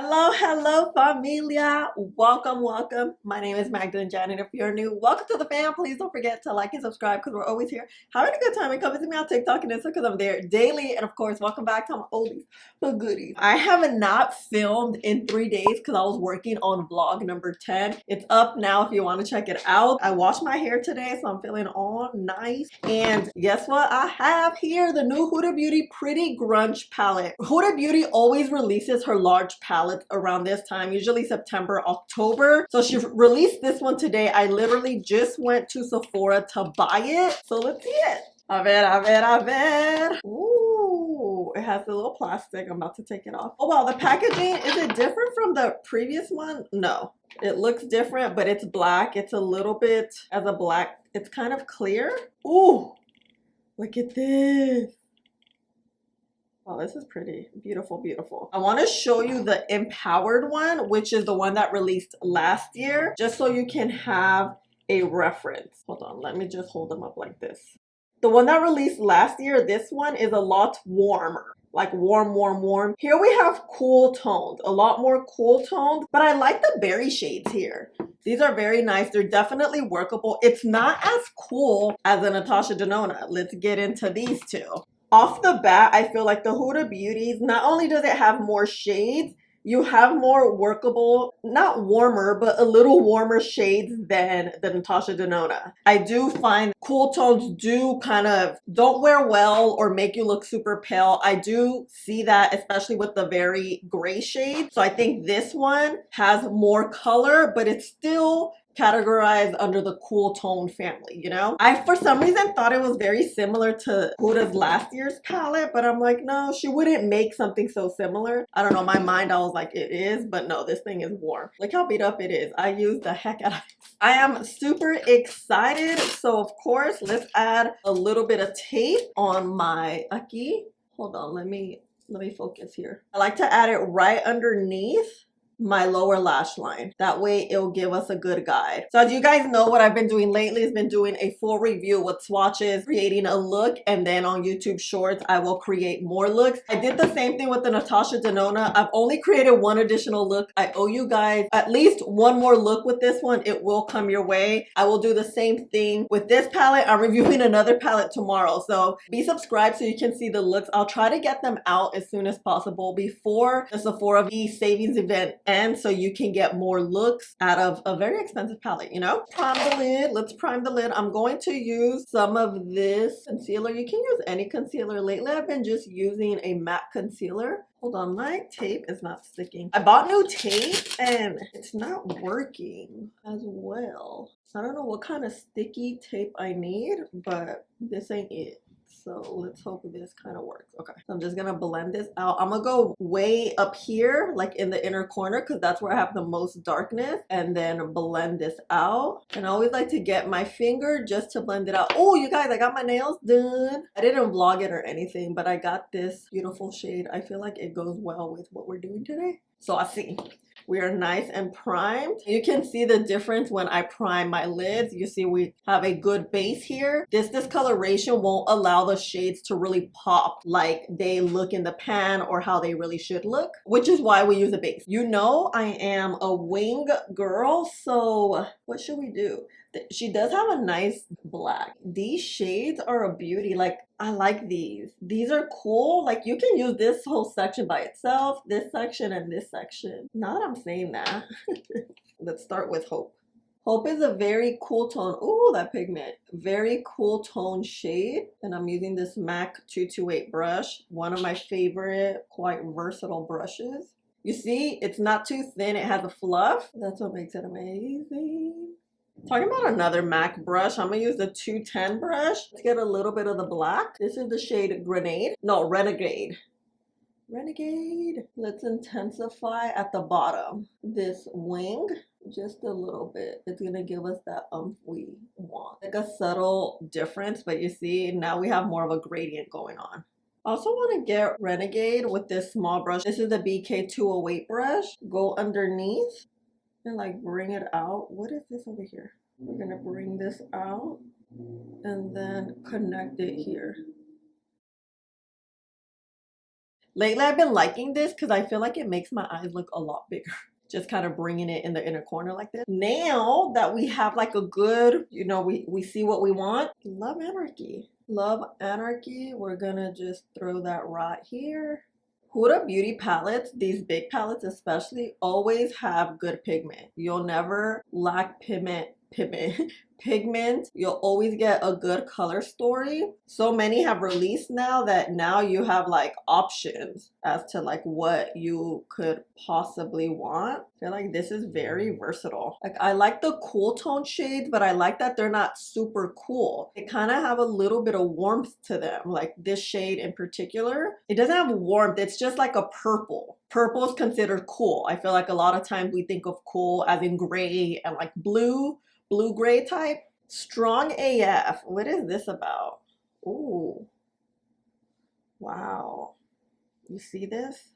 Hello, hello, familia. Welcome, welcome. My name is MagdalineJanet. If you're new, welcome to the fam. Please don't forget to like and subscribe because we're always here having a good time. And come visit me on TikTok and Instagram because I'm there daily. And of course, welcome back to my oldies but goodies. I have not filmed in 3 days because I was working on vlog number 10. It's up now if you want to check it out. I washed my hair today, so I'm feeling all nice. And guess what? I have here the new Huda Beauty Pretty Grunge palette. Huda Beauty always releases her large palette around this time, usually September, October. So she released this one today. I literally just went to Sephora to buy it. So let's see it. A ver. Ooh, it has a little plastic. I'm about to take it off. Oh wow, the packaging, is it different from the previous one? No, it looks different, but it's black. It's a little bit as a black. It's kind of clear. Ooh, look at this. Oh, this is pretty. Beautiful, beautiful. I want to show you the empowered one, which is the one that released last year, just so you can have a reference. Hold on, let me just hold them up like this. The one that released last year, this one is a lot warmer. Like warm. Here we have cool tones, a lot more cool tones, but I like the berry shades here. These are very nice. They're definitely workable. It's not as cool as a Natasha Denona. Let's get into these two. Off the bat, I feel like the Huda Beauties, not only does it have more shades, you have more workable, not warmer, but a little warmer shades than the Natasha Denona. I do find cool tones do kind of don't wear well or make you look super pale. I do see that, especially with the very gray shade. So I think this one has more color, but it's still categorized under the cool tone family, you know? I, for some reason, thought it was very similar to Huda's last year's palette, but I'm like, no, she wouldn't make something so similar. I don't know, my mind, I was like, it is, but no, this thing is warm. Look how beat up it is. I used the heck out of it. I am super excited. So of course, let's add a little bit of tape on my aki. Hold on, let me focus here. I like to add it right underneath my lower lash line. That way it'll give us a good guide. So as you guys know, what I've been doing lately has been doing a full review with swatches, creating a look, and then on YouTube Shorts, I will create more looks. I did the same thing with the Natasha Denona. I've only created one additional look. I owe you guys at least one more look with this one. It will come your way. I will do the same thing with this palette. I'm reviewing another palette tomorrow. So be subscribed so you can see the looks. I'll try to get them out as soon as possible before the Sephora savings event, and so you can get more looks out of a very expensive palette, you know? Prime the lid. Let's prime the lid. I'm going to use some of this concealer. You can use any concealer. Lately, I've been just using a matte concealer. Hold on, my tape is not sticking. I bought new tape and it's not working as well. I don't know what kind of sticky tape I need, but this ain't it. So let's hope this kind of works. Okay, so I'm just gonna blend this out. I'm gonna go way up here, like in the inner corner, because that's where I have the most darkness, and then blend this out. And I always like to get my finger just to blend it out. Oh, you guys, I got my nails done. I didn't vlog it or anything, but I got this beautiful shade. I feel like it goes well with what we're doing today. So I see. We are nice and primed. You can see the difference when I prime my lids. You see we have a good base here. This discoloration won't allow the shades to really pop like they look in the pan or how they really should look, which is why we use a base. You know I am a wing girl, so what should we do? She does have a nice black. These shades are a beauty. Like, I like these. These are cool. Like, you can use this whole section by itself, this section and this section. Now that I'm saying that, let's start with Hope. Hope is a very cool tone. Ooh, that pigment. Very cool tone shade. And I'm using this MAC 228 brush. One of my favorite, quite versatile brushes. You see, it's not too thin. It has a fluff. That's what makes it amazing. Talking about another MAC brush, I'm gonna use the 210 brush. Let's get a little bit of the black. This is the shade Grenade. No, Renegade. Renegade. Let's intensify at the bottom. This wing, just a little bit. It's gonna give us that we want. Like a subtle difference, but you see, now we have more of a gradient going on. I also want to get Renegade with this small brush. This is the BK208 brush. Go underneath and like bring it out. What is this over here? We're gonna bring this out and then connect it here. Lately, I've been liking this because I feel like it makes my eyes look a lot bigger. Just kind of bringing it in the inner corner like this. Now that we have like a good, you know, we see what we want. Love Anarchy. Love Anarchy. We're gonna just throw that right here. Huda beauty palettes, these big palettes especially, always have good pigment. You'll never lack pigment. You'll always get a good color story. So many have released now that now you have like options as to like what you could possibly want. I feel like this is very versatile. Like I like the cool tone shades, but I like that they're not super cool. They kind of have a little bit of warmth to them. Like this shade in particular, it doesn't have warmth. It's just like a purple. Purple is considered cool. I feel like a lot of times we think of cool as in gray and like blue-gray type. Strong AF. What is this about? Ooh. Wow. You see this?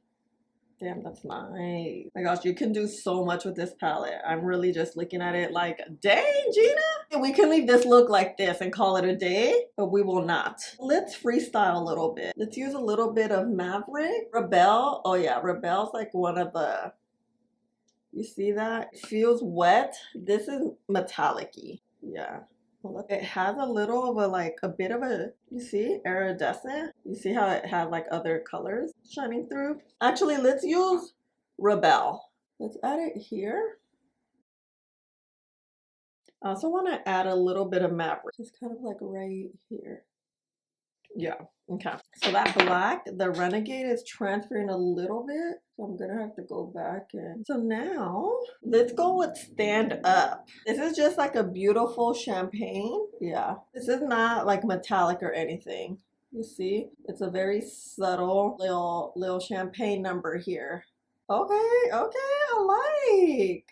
Damn, that's nice. My gosh, you can do so much with this palette. I'm really just looking at it like, dang, Gina. And we can leave this look like this and call it a day, but we will not. Let's freestyle a little bit. Let's use a little bit of Maverick. Rebel. Oh yeah, Rebel's like one of the, you see that? It feels wet. This is metallic-y. Yeah. Well, it has a little of a like a bit of a, you see, iridescent. You see how it has like other colors shining through? Actually, let's use Rebel. Let's add it here. I also want to add a little bit of Maverick. Just kind of like right here. Yeah, okay. So that black, the Renegade is transferring a little bit. So I'm gonna have to go back and, so now let's go with Stand Up. This is just like a beautiful champagne. Yeah, this is not like metallic or anything. You see, it's a very subtle little champagne number here. Okay, I like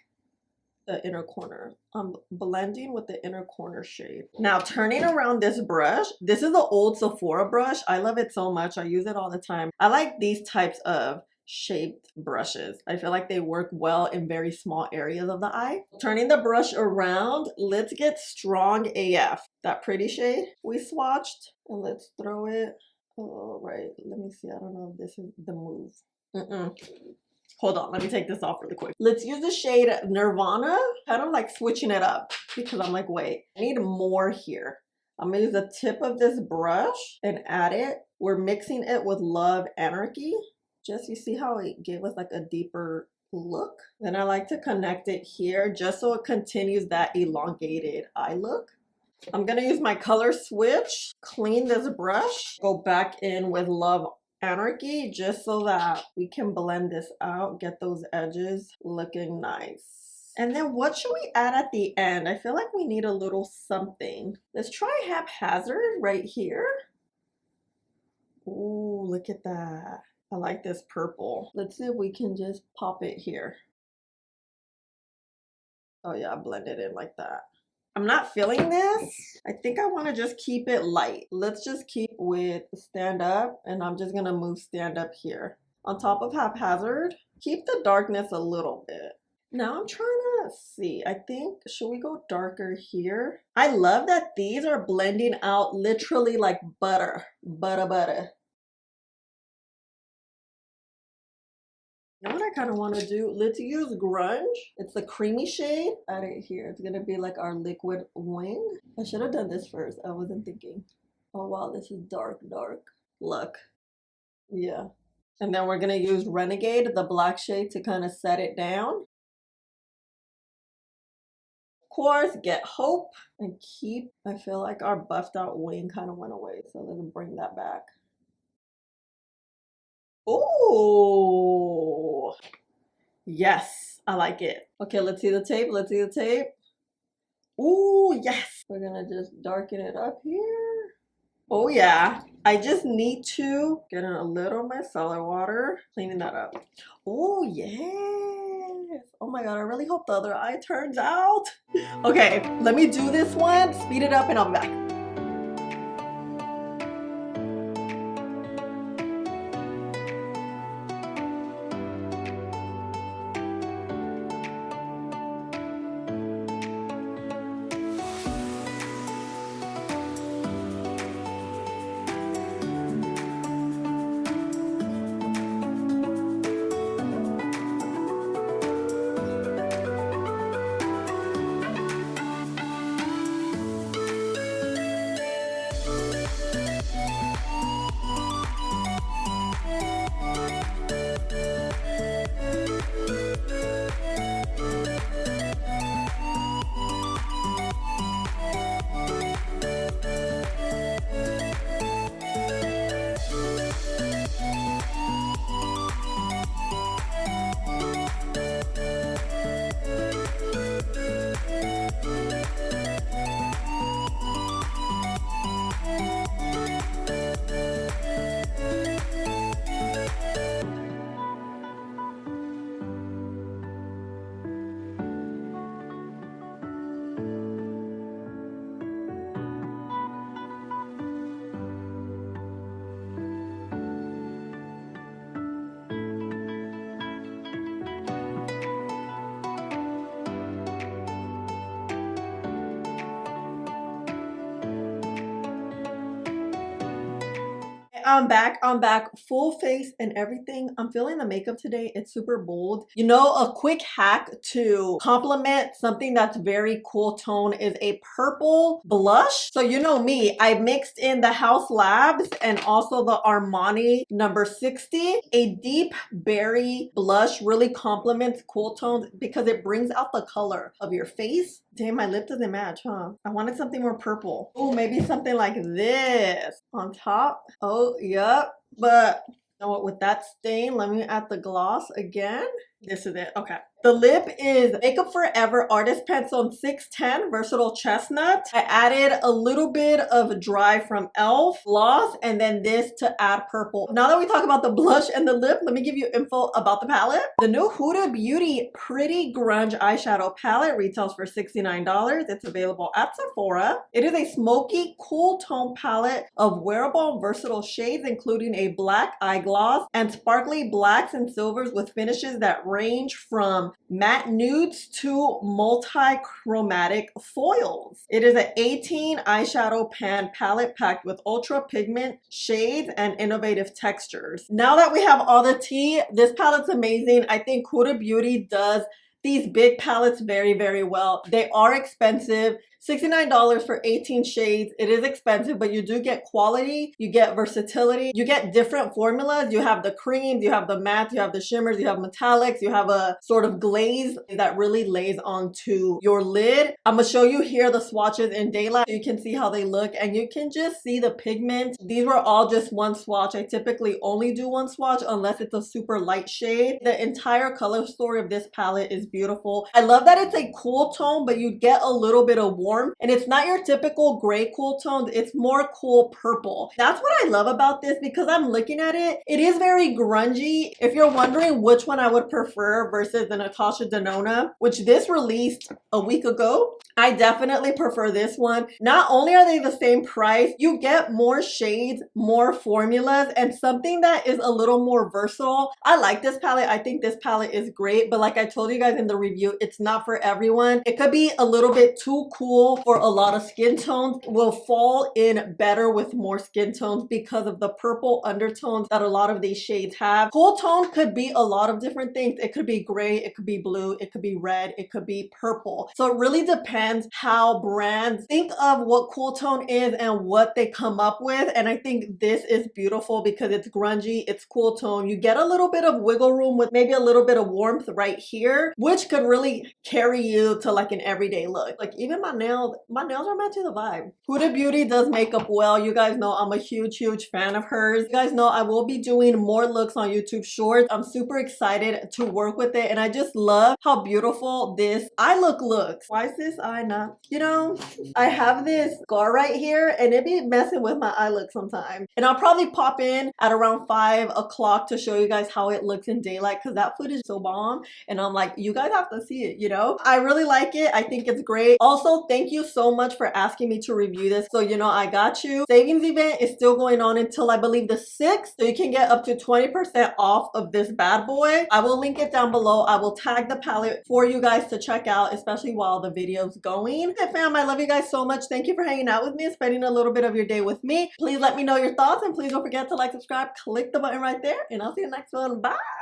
the inner corner. I'm blending with the inner corner shade. Now turning around this brush, this is the old Sephora brush. I love it so much. I use it all the time. I like these types of shaped brushes. I feel like they work well in very small areas of the eye. Turning the brush around, let's get Strong AF. That pretty shade we swatched, and let's throw it. Oh, right. Let me see. I don't know if this is the move. Hold on, let me take this off really quick. Let's use the shade Nirvana, kind of like switching it up because I'm like, wait, I need more here. I'm gonna use the tip of this brush and add it. We're mixing it with Love Anarchy. Just, you see how it gave us like a deeper look? Then I like to connect it here just so it continues that elongated eye look. I'm gonna use my color switch, clean this brush, go back in with Love Anarchy just so that we can blend this out, get those edges looking nice. And then what should we add at the end? I feel like we need a little something. Let's try Haphazard right here. Ooh, look at that. I like this purple. Let's see if we can just pop it here. Oh yeah, blend it in like that. I'm not feeling this. I think I want to just keep it light. Let's just keep with Stand Up, and I'm just gonna move Stand Up here. On top of Haphazard, keep the darkness a little bit. Now I'm trying to see, I think, should we go darker here? I love that these are blending out literally like butter. Butter. You know what I kind of want to do? Let's use Grunge. It's the creamy shade. Add it here. It's going to be like our liquid wing. I should have done this first. I wasn't thinking. Oh, wow. This is dark. Look. Yeah. And then we're going to use Renegade, the black shade, to kind of set it down. Of course, get Hope and keep. I feel like our buffed out wing kind of went away. So let's bring that back. Oh, yes, I like it. Okay, let's see the tape. Oh, yes. We're gonna just darken it up here. Oh yeah, I just need to get in a little micellar water, cleaning that up. Oh yes. Oh my God, I really hope the other eye turns out. Okay, let me do this one, speed it up, and I'll be back. I'm back, full face and everything. I'm feeling the makeup today. It's super bold. You know, a quick hack to complement something that's very cool tone is a purple blush. So you know me, I mixed in the House Labs and also the Armani number 60. A deep berry blush really complements cool tones because it brings out the color of your face. Damn, my lip doesn't match, huh? I wanted something more purple. Oh, maybe something like this on top. Oh, yep. But you know what, with that stain, let me add the gloss again. This is it. Okay. The lip is Makeup Forever Artist Pencil in 610 Versatile Chestnut. I added a little bit of dry from e.l.f. gloss and then this to add purple. Now that we talk about the blush and the lip, let me give you info about the palette. The new Huda Beauty Pretty Grunge Eyeshadow Palette retails for $69. It's available at Sephora. It is a smoky, cool tone palette of wearable and versatile shades, including a black eye gloss and sparkly blacks and silvers with finishes that range from matte nudes to multi-chromatic foils. It is an 18 eyeshadow pan palette packed with ultra pigment shades and innovative textures. Now that we have all the tea, this palette's amazing. I think Huda Beauty does these big palettes very, very well. They are expensive. $69 for 18 shades. It is expensive, but you do get quality, you get versatility, you get different formulas. You have the creams, you have the mattes, you have the shimmers, you have metallics, you have a sort of glaze that really lays onto your lid. I'm gonna show you here the swatches in daylight so you can see how they look and you can just see the pigment. These were all just one swatch. I typically only do one swatch unless it's a super light shade. The entire color story of this palette is beautiful. I love that it's a cool tone, but you get a little bit of warmth. And it's not your typical gray cool tones, it's more cool purple. That's what I love about this because I'm looking at it. It is very grungy. If you're wondering which one I would prefer versus the Natasha Denona, which this released a week ago, I definitely prefer this one. Not only are they the same price, you get more shades, more formulas, and something that is a little more versatile. I like this palette. I think this palette is great, but like I told you guys in the review, it's not for everyone. It could be a little bit too cool for a lot of skin tones. Will fall in better with more skin tones because of the purple undertones that a lot of these shades have. Cool tone could be a lot of different things. It could be gray, it could be blue, it could be red, it could be purple. So it really depends how brands think of what cool tone is and what they come up with. And I think this is beautiful because it's grungy, it's cool tone. You get a little bit of wiggle room with maybe a little bit of warmth right here, which could really carry you to like an everyday look. Like even my nails are matching the vibe. Huda Beauty does makeup well. You guys know I'm a huge fan of hers. You guys know I will be doing more looks on YouTube Shorts. I'm super excited to work with it and I just love how beautiful this eye look looks. Why is this eye not? You know, I have this scar right here and it be messing with my eye look sometimes. And I'll probably pop in at around 5 o'clock to show you guys how it looks in daylight because that footage is so bomb and I'm like, you guys have to see it, you know? I really like it. I think it's great. Also, thank you so much for asking me to review this. So you know I got you. Savings event is still going on until I believe the 6th. So you can get up to 20% off of this bad boy. I will link it down below. I will tag the palette for you guys to check out, especially while the video's going. Hey fam, I love you guys so much. Thank you for hanging out with me and spending a little bit of your day with me. Please let me know your thoughts and please don't forget to like, subscribe, click the button right there, and I'll see you next one. Bye.